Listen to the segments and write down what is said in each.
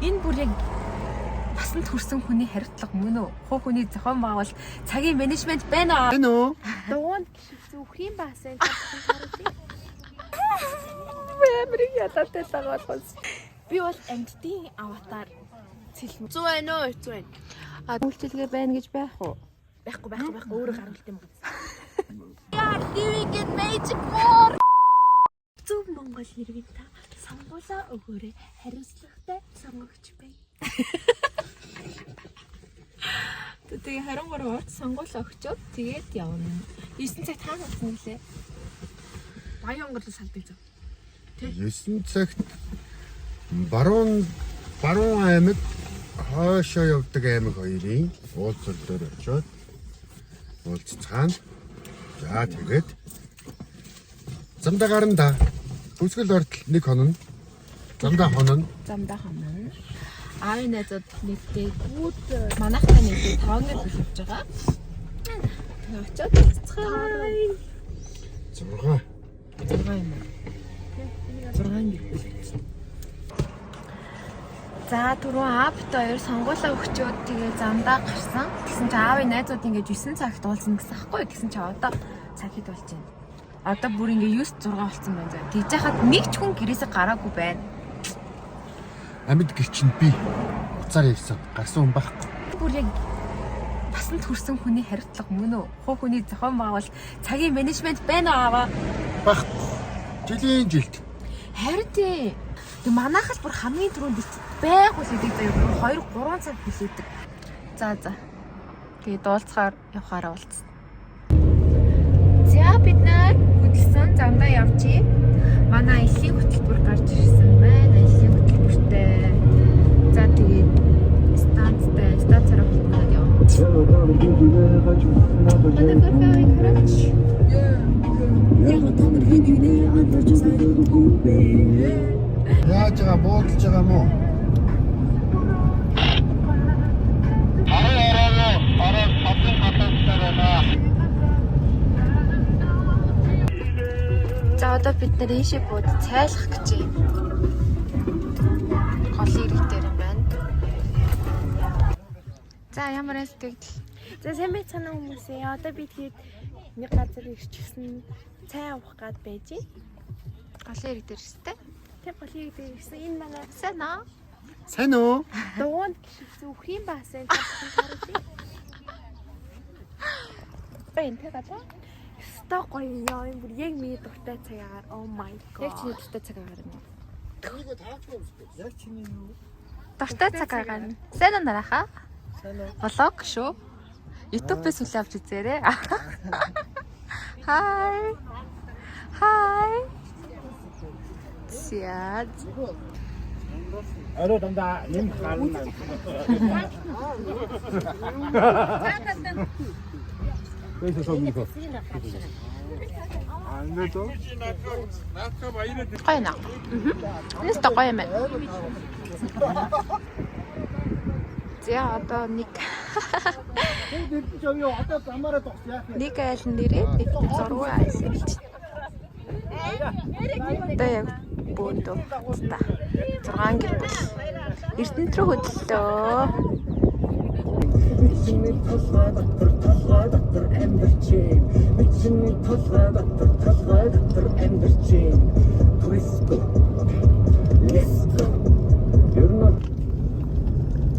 Энэ бүр яг басанд хүрсэн хүний хариуцлага мөн үү? Хуу хүний зохион байгуул цагийн менежмент байна аа. Энэ үү? Дунд зүөх юм баасан гэж Мэрийг ядаатай тагаалгаас. би бол амьтдын аватар цэлмэ. 100 байна уу? 100 байна. Үйлчилгээ байна гэж байх уу? Байхгүй өөрөө гаргалт юм байна. Яа, doing it magic more. Зөв Монгол иргэн та сонгуулаа өгөөрэй. Хариуцлагатай сонгогч бай. Тэгээ 23 урт сонгуул өгчөөд тэгээд явна. 9 цагт хаана болсон гэлээ? Баян онгорлоо салдаг зав. 9 цагт баруун аймаг хоошоо явдаг аймаг хоёрын уулзал дээр очиод уулзцаана. За тэгээд замдаа гарна. Бүсгэл ортол нэг хонон. Замдаа хонон. Аавын найзууд нэгтэй бүгд манайхтай нэгтэй 5 гэр бүл явж байгаа. Тэгээ очиод уулзцгаая. 6 юм уу? 6 гэр бүл. За түрүүн аавт хоёр сонгуулаа өгчөөд тэгээ замдаа гарсан. Тэгсэн чи аавын найзууд ингэж 9 цагт уулзна гэсэн аахгүй. Тэгсэн чи одоо цаг хэд болж байна? Одоо бүр ингээ 9:06 болсон байна заа. Тэгж яхад нэг ч хүн гэрээсээ гараагүй байна. Амьд гэрчинд би уцаар явсан. Гарсан хүн байхгүй. Бүр яг басанд хүрсэн хүний хариуцлага мөн үү? Хуу хүний зохион байгуул цагийн менежмент байна ааваа. Байхгүй. Жилд. Харин тий. Тэг манайх л бүр хамгийн түрүүнд байх үл гэдэг заяа 2-3 цаг хүлээдэг. За. Тэгээ дуулцахаар явахаараа уулзсан. За бид нар хөдөлсөн замдаа явчих. Манай элийн хөтөлбөр гарч ирсэн байна. Элийн хөтөлбөртэй. За тэгээд станцаараа хөтөлбөрөд явна. Яаж байгаа буудалж байгаа мó? За одоо бид нар ийшээ бууд цайлах гэж юм. Голын ирэг дээр юм байна. За ямар сэтгэл? За сайн байцгаана хүмүүсээ. Одоо би тэгээд нэг газар ирчихсэн цай авах гад байж. Голын ирэг дээр өстэй. Тэг голын ирэг дээр ирсэн. Энэ манай Сайн аа. Сайн уу? дунд зүөх юм баасан гэж байна тэгээд ста гоё яа юм бүр яг миний дуртай цагаар oh my god. Яг чиний дуртай цаг агаар юм уу? Энийг таахгүй юм. Яг чиний юу? Дуртай цаг агаар нь. Сайн уу нарахаа? Сайн уу? Влог шүү. YouTube-ээс үл авч үзээрэй. Hi. Сияд. Орой дандаа нэм гарна. Кайса сомнiko. Аннето. Гоё наа. Нэс гоё юм байна. За одоо нэг нэг айлн нэрээ нэг зураг айлж. Одоо яг бөөндөө та 6 гэр бүл Эрдэнэт рүү хөдлөлтөө.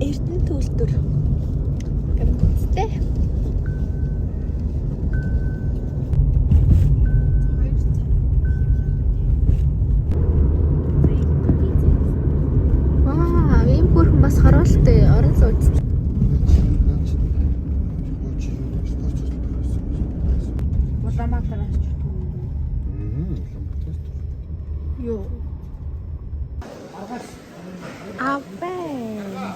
Эрдэнэт үйлдвэр гэмттэй. Ийм бүрхэн бас харуултай орон сууц. Улаанбаатараас ч Юу? Авээ.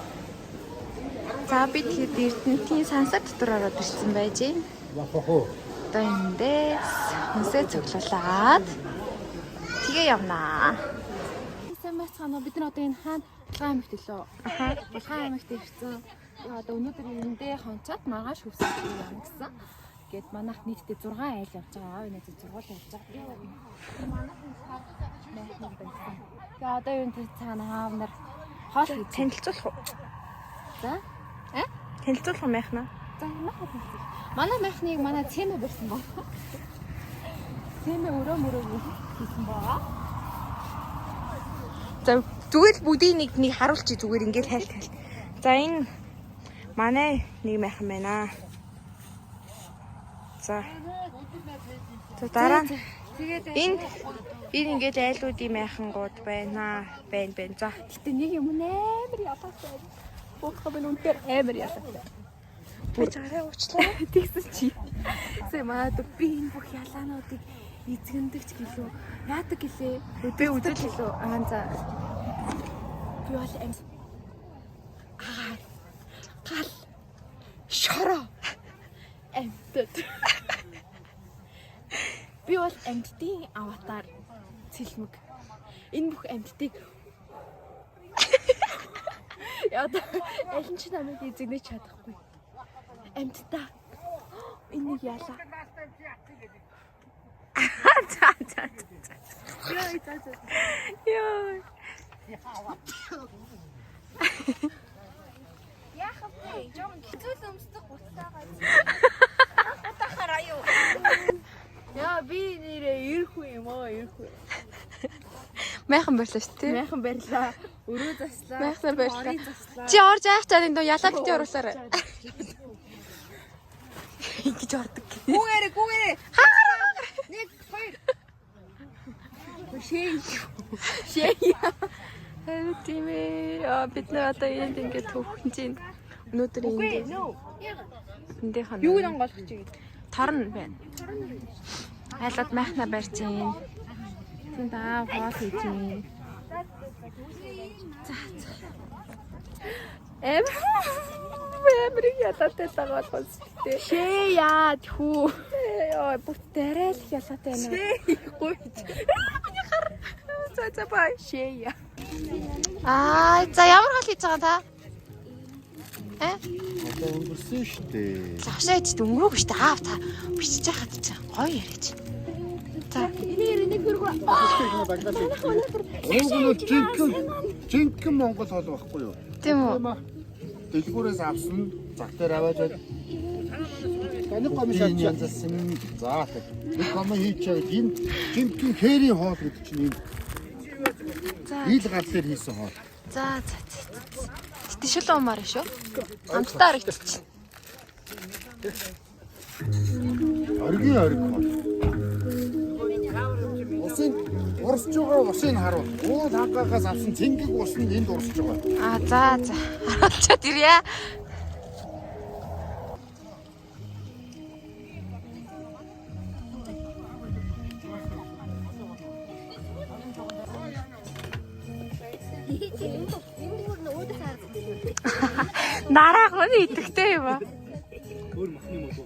За бид хэд Эрдэнэтийн сансар дотор ороод ирсэн байж байна. Одоо эндээс хүнсээ цуглуулад тэгээ явнаа. сайн байцгаана. Бид нар одоо энэ хаан Булган аймагт илүү. Булган аймагт ирсэн. Одоо өнөөдөр эндээ хонцоод маргааш хөвсөж явна гэсэн. Гэт манайх нийтдээ 6 айл явж байгаа. Аав нэг зургуул явж байгаа. Манайх энэ сар байна. Тэгээ одоо юу энэ цаана аав нар Хоол хийж. Танилцуулах уу? За. Танилцуулах юм яхна? За яах вэ? Манай майхныг манай цэмэ барьсан баг. Цэмэ өрөө хийсэн байгаа. За зүгээр л бүдийг нэг харуулчих зүгээр ингээл хайлт. За энэ манай нэг майхан байна. За. За дараа нь энэ ингээд айлуудын майхангууд байна. Байна. За. Гэтэ нэг юм амар ялгаатай. Бохоо би үнээр амар ялгаатай. Бүр арай уучлаа. Тэгсэн чи. Сая маад би энэ бүх ялаануудыг эзэгдэгч гэлөө. Яадаг гэлээ. Би үдэл гэлөө. Аа за. Би бол амс. Гал. Шороо. Амтд. Би бол амьтдын аватар цэлмэг. Энэ бүх амьтдыг яа аль ч намайг эзэгнэж чадахгүй. Амьтдаа энэ нэг ялаа. За. Яа. Яах вэ? Жон хэцүүл өмсдөг буцаагаа. Утахараа юу? Яа би нэрээ ирэхгүй юм аа ирэхгүй. Майхан барьлаа шүү дээ. Майхан барьлаа. Өрөө заслаа. Майхан барьлаа. Орын заслаа. Чи орж яах цаадын доо ялаа бити оруулаарай. Ингэж ордог. Гүүгээрээ. Нэг хоёр. Шээ. Харин тийм ээ. Бид нар одоо энд ингээд төвхөн чинь өнөөдөр ингээд эндээ хана. Юу онгойлох чи гэдэг. Торн байна. Айлууд майхна барьж ийн. Тэнд аа хоол хийж ийн. За. Эмэр ядаатай байгаа болж тээ. Шээ яаж хүү. Яа бүгд дээрэл ялгаатай байна. Гуй. За бай. Шээ. За ямар хоол хийж байгаа та? Одоо өнгөрсөн шүү дээ. Завшаач өнгөрөөг шүү дээ. Та бичиж яхад чи гоё яриач. За Нэг хөргөө. Өнгөрөө жинхэнэ Монгол хоол байхгүй юу? тийм үү. Дэлгүүрээс авсан зах дээр аваад таны комиссар янзсан. За тэг. Коми хийчихээд энэ жинхэнэ хээрийн хоол гэдэг чинь юм. Ил гал дээр хийсэн хоол. За. Тишэл уумаар шүү. Амттай харагдчих. Оргийн хоол. Усын урсж байгаа усыг харуул. Уул хангахаас авсан цэнгэг ус нь энд урсж байгаа. За. Харуулчаад ирье. Нарах нь идэхтэй юм аа. Өөр махны молгоо.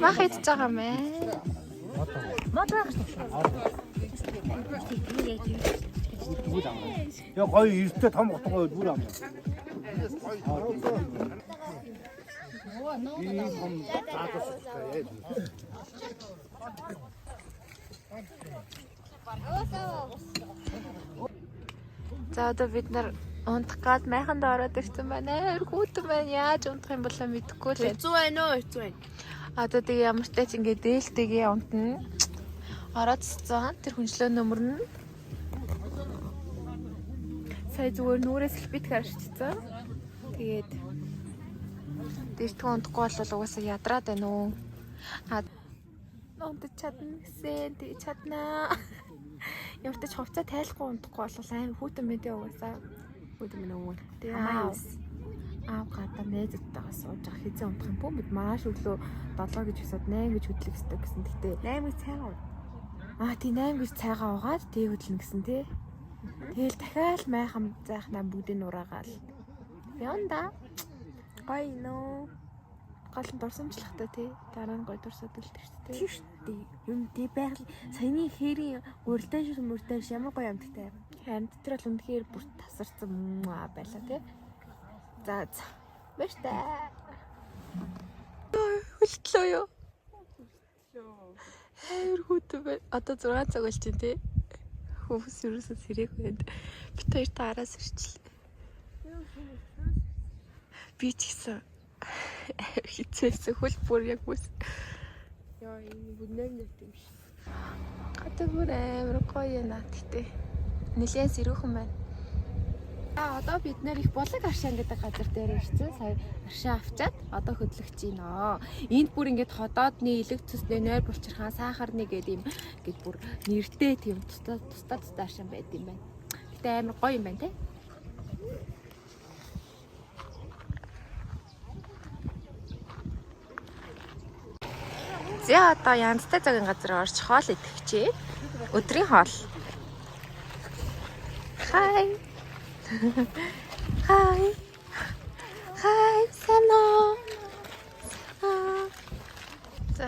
Мах идэж байгаа юм ээ. Я гоё эртээ том утгаа бүр ам. За одоо бид нар унтах гад майханд ороод ирсэн байна. Хүүтэн байна. Яаж унтах юм болоо мэдэхгүй л. Хэцүү байна уу? Хэцүү байна. Одоо тэгээ ямар ч тач ингээд дээлтэйгээ унтна. Ороод цэцэн тэр хүнчлөө нөмөрнө. Сая зүгээр нүрээс л бит харчихсан. Тэгээд дэртгэн унтахгүй бол угаасаа ядраад байна уу. Унтаж чадна гэсэн. Тэгээ чаднаа. Ямар ч тач хувцас тайлахгүй унтахгүй бол аим хүүтэн мэдээ угаасаа. Хүүтэн минь өвөн. Тэгээ аав гадаа найзтайгаа сууж байгаа хэзээ унтах юм бүү бид маш өглөө 7 гэж өсөд 8 гэж хөдлөх ёстой гэсэн. Гэтээ 8-ыг цайгаа. Тийм 8 гэж цайгаа угаад тэг хөдлөн гэсэн тий. Тэгэл дахиад майхан зайхнаа бүгдийг нураагаал. Яонда. Гой нөө. Гол дурсамжлахтай тий. Дараа нь гой дурсаад үлдэх шүү дээ. Тийш дээ. Юм тий байгаль саяны хээрийн уралдаан шиг мөрдөөш ямар гоё амттай. Харин тэр бол үнэхээр бүр тасарсан байлаа тий. За. Баяртай. Хөлтлөө юу? Хөөе хүүтэн бай. Одоо 6 цаг болж байна тий. Хүмүүс юусоо сэрэг байд. Бид хоёр таараас ирчлээ. Би ч гэсэн хитцээсэн хөл бүр яг бүс. Яа энэ бүнээр нэг юм шиг. Гадаа бүр амар гоё наа гэтээ. Нилээн сэрүүхэн байна. Одоо бид нэр их булаг аршаан гэдэг газар дээр ирсэн. Сая аршаа авчаад одоо хөдлөгч гинөө. Энд бүр ингээд ходоодны элэг цэсний нойр булчирхаан сахарны гэдэг юм гэд бүр нэртэй тийм тусдаа аршаан байд юм байна. Гэтэ амар гоё юм байна те. За одоо янзтай цагийн газар орж хоол идэвчээ. Өдрийн хоол. Хай. Хай. Хай, сано. За.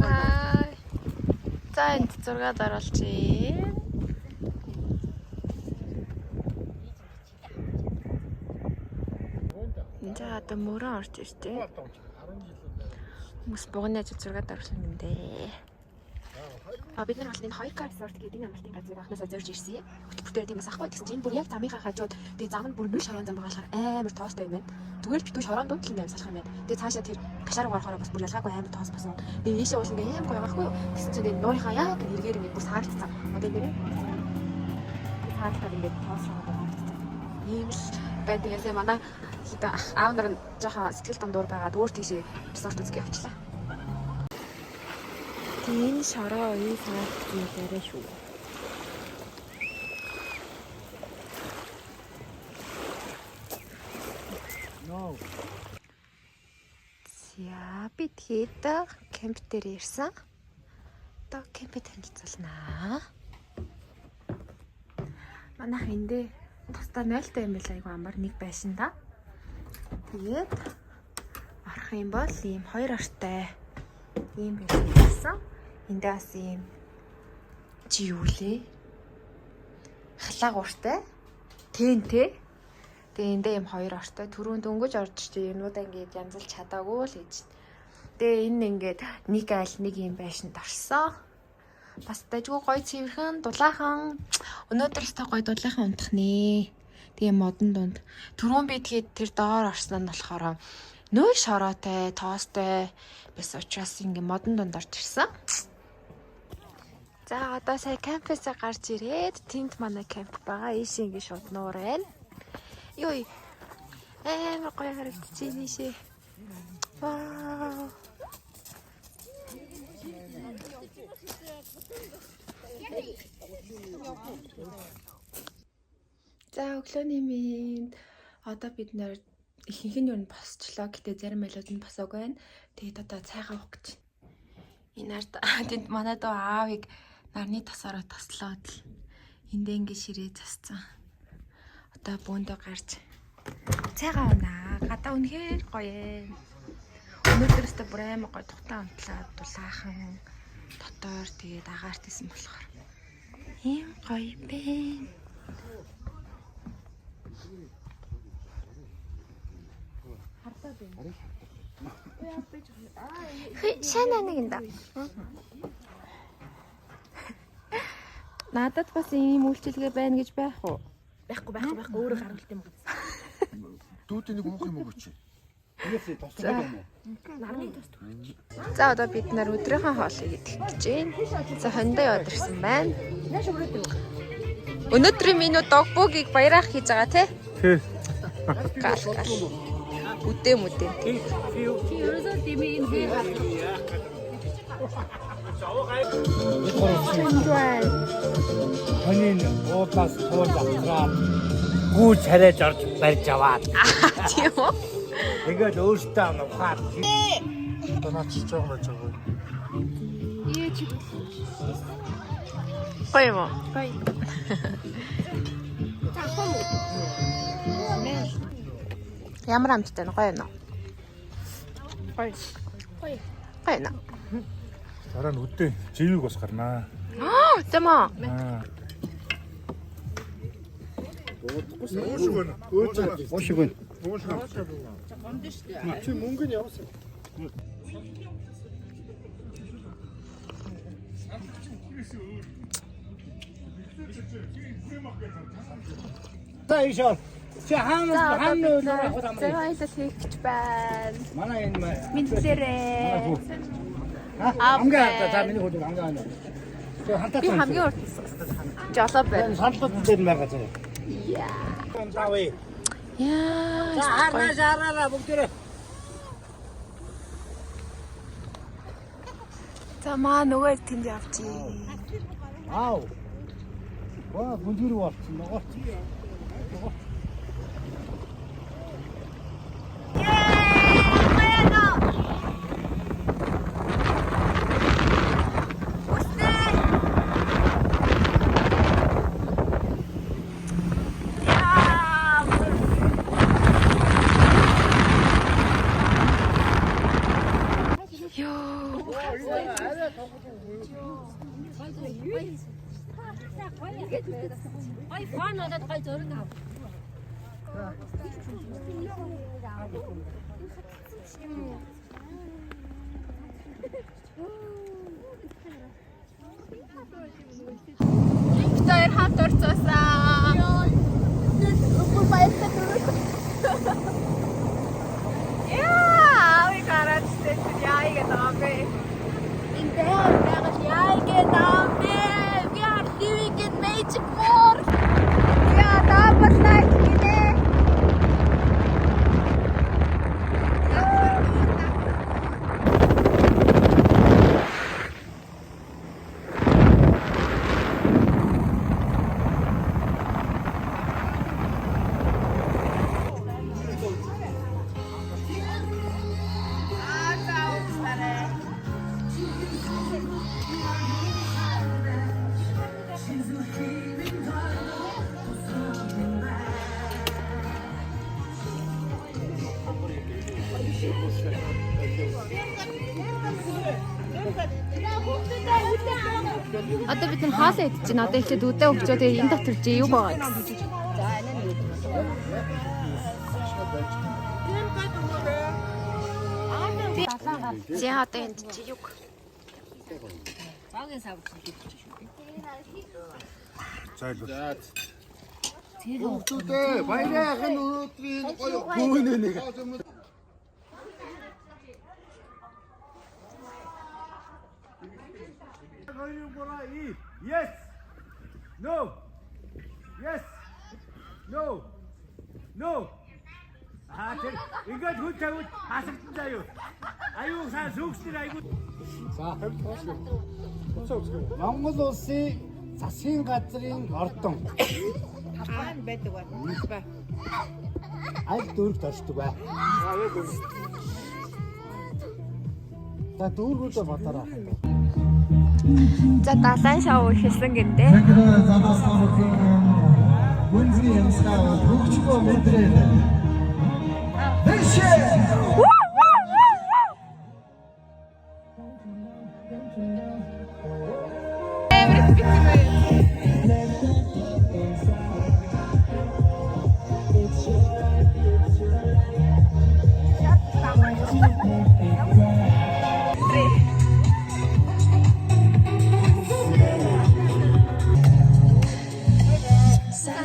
Хай. За энд зураг даруулчих. За одоо мөрөө орж иртээ. Хүмүүс богоны зураг даруулсан юм дээ. Бид нар бол энэ Хоёрка resort гэдэг энэ амралтын газрыг анхнаасаа зорж ирсэн. Хөтөлбөртөө тиймээс ахгүй гэсэн чинь бүр яг замынхаа хажууд тэгээ зам нь бүр нүл шорон зам байгаа амар тоостой юм байна. Зүгээр битүү шорон дунд л юм салах юм байна. Тэгээ цаашаа тэр гашаар гарахаараа бас бүр ялгаагүй амар тоос басан. Тэгээ ийшээ бол ингээ амар гоё байхгүй юу? Гэсэн чинь тэгээ нуурынхаа яг эргээр ингээ бүр саардцсан. Одоо нэрээ. Саардтаа ингээ тоос шорон саардцсан. Ийм л байна. Тэгээсээ манай аав нар нь жоохон сэтгэл дундуур байгаад өөр тийшээ resort үзгээ авчлаа. Энэ шороо ий саардсан дээрээ шүү. За бид хэд кемп дээр ирсэн. Одоо кемпэд танилцуулнаа. Манайх эндээ тусдаа 0-тай юм байл айгу амар нэг байшин да. Тэгээд орох юм бол ийм 2 ортой ийм байсан. Эндээ бас ийм чи юу лээ? Халаагууртай. Тэнтэй. Тэгээ эндээ ийм 2 ортой түрүүн дөнгөж орж чи юмудаа ингээд янзалж чадаагүй л гэж. Тэгээ энэ ингээд нэг айл нэг юм байшинд орсон. Бас дайггүй гоё цэвэрхэн дулаахан. Өнөөдөр өстой гоё дулаахан унтах нэ. Тэгээ модон дунд. Түрүүн би тэгээд тэр доор орсон нь болохоор нөө шороотой, тоостой бас учраас ингээ модон дунд орж ирсэн. За одоо сая кампусаа гарч ирээд тэнд манай камп байгаа. Ийш ингээ шууд нуур байна. Йой. Амар гоё харагдчихээн ийшээ. Вау. За өглөөний минь одоо бид нэр ихэнх нь юу босчлоо. Гэтэ зарим айлууд нь босоогүй байна. Тэгээд одоо цайгаа уух гэж. Энэ ард тэнд манай доо аавыг нарны тосороо тослоод л эндээ ингээ ширээ засцсан. Одоо бөөндөө гарч цайгаа уунаа. Гадаа үнэхээр гоё ээ. Өнөөдөр өстө бүр амар гоё тухтаа унтлаад дулаахан дотоор тэгээд агаарт исэн болохоор ийм гоё бэ. Шана нэг энэ да. Надад бас ийм үйлчилгээ байна гэж байх уу? Байхгүй өөрөө харуулт юм уу? Дүүтэй нэг уух юм уу чи? Яасын тосгоо юм уу? Нарны тост. За одоо бид нар өдрийнхөө хоолыг идэх гэж байна. За хондоо яваад ирсэн байна. Өнөөдрийн меню догбугийг баярах хийж байгаа тий? Тий. Гал. Үдэм. Ерөөсөө дэмий энэ хээ хаа. Хонин уудлаас туул автраад гүүж хараад орж барьж аваад. Тийм үү? Тэгээд өөртөө нухаад Одоо наа чи жоог байж байгаа. Гоё юм уу? Гоё. Ямар амттай нь гоё нөө? Гоё. Гоё нөө. Дараа нь үдээ живийг бас гарнаа. Зэмээ. Ууш гэн. Чи мөнгө нь явсан. За ишээ. Чи хаана Зэ баялал хийх гэж байна. манай энэ Мэдлээрээ. амгаа за миний хөлөг амгаа байна. Тэгээ хантаа Би хамгийн урд жолоо байна. сандлууд дээр байгаа заа. Яа. Заавэ. Яа. Хараа бүгдээ. За маа нөгөө тэнд явчих. Вау. Ваа, бүнжир болчихсон. Ногоорч. Ой, фан надад гой зөрөг ав. Битээр хамт орцсон. Бүр баяртай дөрөв. Яа, ой гараад яа гэдэг юм. In there, яа гэдэг юм. We are living in magic world. Yeah, dapat like ini. Одоо бид энэ хаалаа идэж байна. Одоо эхлээд үдээ өгчөө тэгээ энэ дотор чи юу байгаа гэсэн. За одоо энд чи юу? За. Хүүхдүүдээ баярхан өнөөдрийн гоё гүнэ нэг. Yes. No. Yes. No. No. тэр ингээд хүч тавьж хасагдсан заяа. Аюу сайн сүгсдэр аюу. За. Монгол улсын засгийн газрын ордон. Хаан байдаг ба. Аль дүүрэгт оршдог бай. За дүүргүүдээ бодороо. За далайн шоу хийсэн гэнтэй. Үнзий ямсгаа хөгжмөө мэдрээд.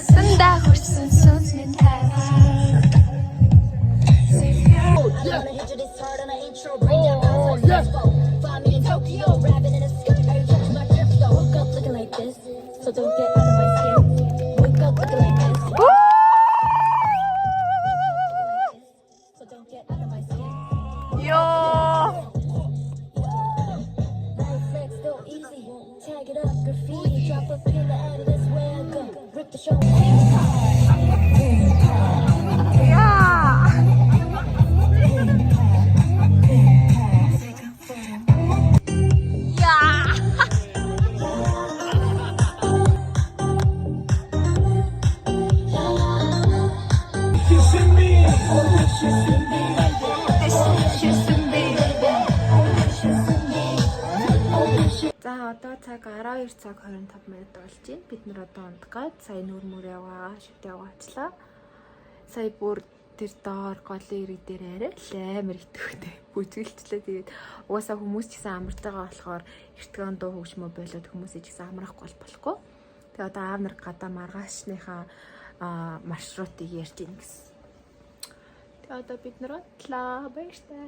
Сандаа хүрсэн сүнсний тайван. Oh, yes. Find me in Tokyo, rapping in a skirt. Every touch my drip, yo. Woke up looking like this, so don't get out of my skin. Wake up looking like this. So don't get out of my skin. Yo. Life flex still easy. Tag it up, graffiti. Drop a pin out of this way I go. Rip the show. За одоо цаг 12 цаг 25 минут болж байна. Бид нар одоо ундгаад сая нүр мүр яваа, шүт яваачлаа. Сая бүр тэр доор голын ирэг дээр арай л амар итгэвтэй. Бүжгэлчлээ. Тэгээд угаасаа хүмүүс ч гэсэн амартайгаа болохоор эртгэн дуу хөгжмөө болоод хүмүүсээ ч гэсэн амрахгүй болохгүй. Тэгээ одоо аав нар гадаа маргаашныхаа маршрутыг ярьж ийн гэсэн. Тэгээ одоо бид нар бодлоо баяртай.